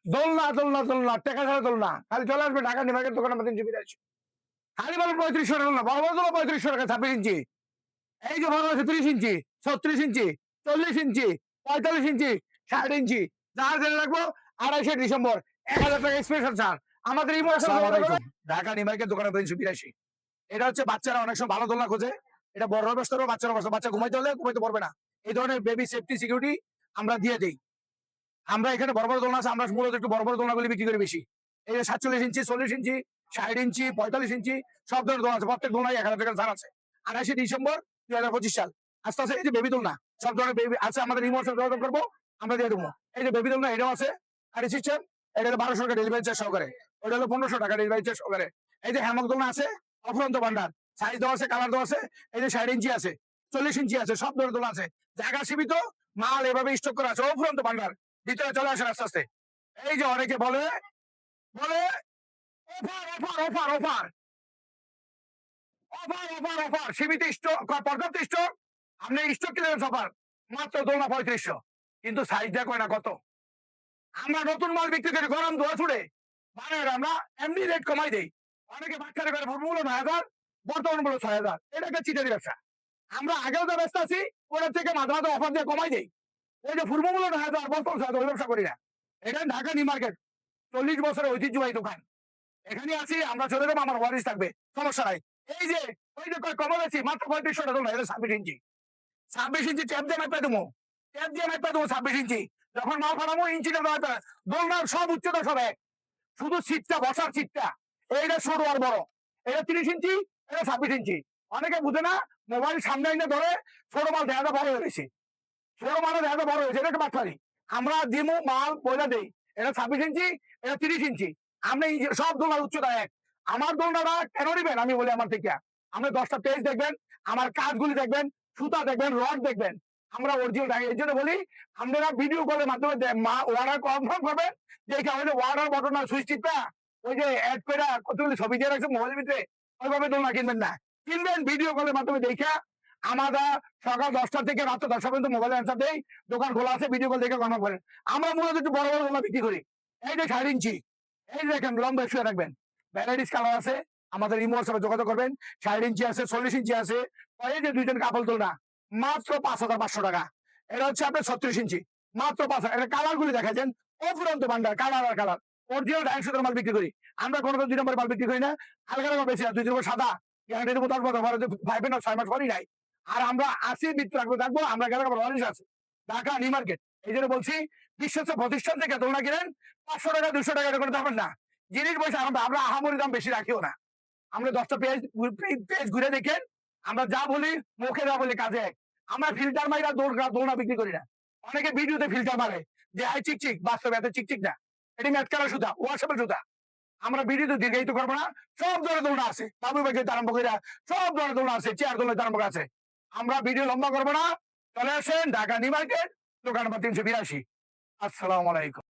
দোলনা দোলনা দোলনা টাকা ছাড়া দোলনা খালি চলে আসবে ঢাকা নিমার্কেট দোকানে 380। খালি বলেন 3500 টাকা দোলনা, বড় বড় দোলনা 3500 টাকা 26 ইঞ্চি। এই যে বড় আছে 30 ইঞ্চি, 36 ইঞ্চি, 40 ইঞ্চি, 45 ইঞ্চি, 60 ইঞ্চি, যার জেনে রাখবো 28শে ডিসেম্বর 1000 টাকা স্পেশাল ছাড় আমাদের এই ঢাকা নিমার্কেট দোকানে 382। এটা হচ্ছে বাচ্চারা অনেক সময় ভালো দোলনা খোঁজে, এটা বড় ব্যবস্থারও বাচ্চারা বসে, বাচ্চা ঘুমাইতে হলে ঘুমাইতে পারবে না, এই ধরনের বেবি সেফটি সিকিউরিটি আমরা দিয়ে দিই। আমরা এখানে বড় বড় দোলনা আছে, আমরা মূলত একটু বড় বড় দোলনাগুলি বিক্রি করি বেশি। এই যে 47 ইঞ্চি, 40 ইঞ্চি, 60 ইঞ্চি, 45 ইঞ্চি সব ধরনের দোলনা আছে, প্রত্যেক দোলনায় 1000 টাকা ছাড় আছে। 28শে ডিসেম্বর 2025 সাল। আস্তে আস্তে এই যে বেবি দোলনা সব ধরনের বেবি আছে, আমাদের ইমোশন যোগাযোগ করবো, আমরা দিয়ে দেবো। এই যে বেবি দোলনা এটাও আছে, আর সিস্টেম এটা হলো 1200 টাকা ডেলিভারি চার্জ সহকারে, ওটা হলো 1500 টাকা ডেলিভারি চার্জ সহকারে। এই যে হ্যামক দোলনা আছে অফুরন্ত ভান্ডার, সাইজ দেওয়া আছে, কালার দেওয়া আছে। এই যে 60 ইঞ্চি আছে, 40 ইঞ্চি আছে, সব ধরনের দোলনা আছে, জায়গা সীমিত, মাল এভাবে স্টক করা আছে, অফুরন্ত ভান্ডার। ভিতরে চলে আসেন আস্তে আস্তে। এই যে অনেকে বলে বলে offer offer offer offer offer offer offer সীমিত স্টক, পর্যাপ্ত স্টক, আপনি স্টক কিনে অফার মাত্র দোলনা 3500, কিন্তু সাইজটা কয় না কত। আমরা নতুন মাল বিক্রি করি গরম ধোয়া ছুড়ে, মানে আমরা এমনি রেট কমাই দেই। অনেকে বাচ্চারা করে মূল্য 9000, বর্তমান মূল্য 6000, এটা একটা চিটারি ব্যবসা। আমরা আগেও যে ব্যস্ত আছি ওটা থেকে মাঝে মাঝে অফার দিয়ে কমাই দেই। ওই যে পূর্ব মূল্য 9000, বর্তমান 6000, ওই ব্যবসা করি না। এটা ঢাকা নিউ মার্কেট, 40 বছরের ঐতিহ্যবাহী দোকান। এখানে আছি আমরা, চলে যাবো, আমার ওয়ারিস থাকবে, সমস্যা নাই। এই যে ওই যে কমল আছি মাত্র 3500 টাকা, এটা 26 ইঞ্চি, 26 ইঞ্চি ট্যাপ দিয়ে মাইপা দেবো, ট্যাপ দিয়ে মাইপা দেবো 26 ইঞ্চি। যখন মাল ফাটাবো ইঞ্চিটা দোলনার সব উচ্চতা সব এক, শুধু সিটটা বসার সিটটা এইটা ছোট আর বড়, এটা 30 ইঞ্চি, এটা 26 ইঞ্চি। অনেকে বুঝে না, মোবাইল সামনে এনে ধরে ছোট মাল দেখা বড় হয়েছে, ছোট মাল দেখা বড় হয়েছে, এটা একটা বাটপারি। আমরা দিমু মাল বইলা দেই, এটা 26 ইঞ্চি, এটা 30 ইঞ্চি। আপনি সব দোলনার উচ্চতা এক। আমার দোলনাটা কেন নিবেন আমি বলি, আমার থেকে আপনি 10টা পেজ দেখবেন, আমার কাজগুলি দেখবেন, সুতা দেখবেন, রড দেখবেন, আমরা অরিজিনাল থাকি। এই জন্য বলি আপনারা ভিডিও কলের মাধ্যমে অর্ডার কনফার্ম করবেন, দেখে আমাদের অর্ডার বটন না সুইচ টিপটা ওই যে অ্যাড করে কতগুলি ছবি দিয়ে রাখছে মোবাইলের ভিতরে, ওইভাবে দোলনা কিনবেন না, কিনবেন ভিডিও কলের মাধ্যমে দেখে। আমাদের সকাল 10টা থেকে রাত্র 10টা পর্যন্ত মোবাইল অ্যান্সার দেই, দোকান খোলা আছে, ভিডিও কল দেখে কনফার্ম করেন। আমরা মূলত একটু বড় বড় দোলনা বিক্রি করি। এই যে 60 ইঞ্চি, এই দেখেন লম্বা শুয়ে রাখবেন, ভ্যারাইটিস কালার আছে, আমাদের ইমো হোয়াটসঅ্যাপে যোগাযোগ করবেন। 60 ইঞ্চি আছে, 40 ইঞ্চি আছে। এই যে দুইজন কাপল দোলনা মাত্র 5500 টাকা। এটা হচ্ছে আপনার 36 ইঞ্চি, মাত্র 5000। এটা কালার গুলি দেখাচ্ছেন, অফুরন্ত ভান্ডার, কালার আর কালার। অরিজিনাল 250 মাল বিক্রি করি আমরা, কোনো 2 নম্বর মাল বিক্রি করি না। হালকা রকম বেশি না, 2 নম্বর সাদা গ্যারান্টি দেবো 10 বছর, 5 না 6 মাস পরই নাই। আর আমরা আসি মিত্র রাখবো থাকবো, আমরা গেলে আমার আছে ঢাকা নিউ মার্কেট। এই জন্য বলছি বিশ্বস্ত প্রতিষ্ঠান থেকে দোলনা কিনেন, 500 টাকা 200 টাকা করে দাম না, জিনিস পয়সা আমরা আহামরি দাম বেশি রাখিও না। আমরা 10টা পেজ পেজ ঘুরে দেখেন, আমরা যা বলি মুখে যা বলি কাজে এক। আমরা ফিল্টার মাইরা দোলনা বিক্রি করি না। অনেকে ভিডিওতে ফিল্টার মারে যে আই চিকচিক, বাস্তবে এত চিকচিক না, এটি ম্যাটকারা সুতা, ওয়াশেবল সুতা। আমরা ভিডিওতে দীর্ঘায়িত করবো না, সব ধরনের দোলনা আছে, বাবু বাগের আরম্ভ করে সব ধরনের দোলনা আছে, চেয়ার দোলনা আরম্ভ আছে। আমরা ভিডিও লম্বা করবো না, চলে আসেন ঢাকা নিউ মার্কেট, দোকান নম্বর 382। আসসালামু আলাইকুম।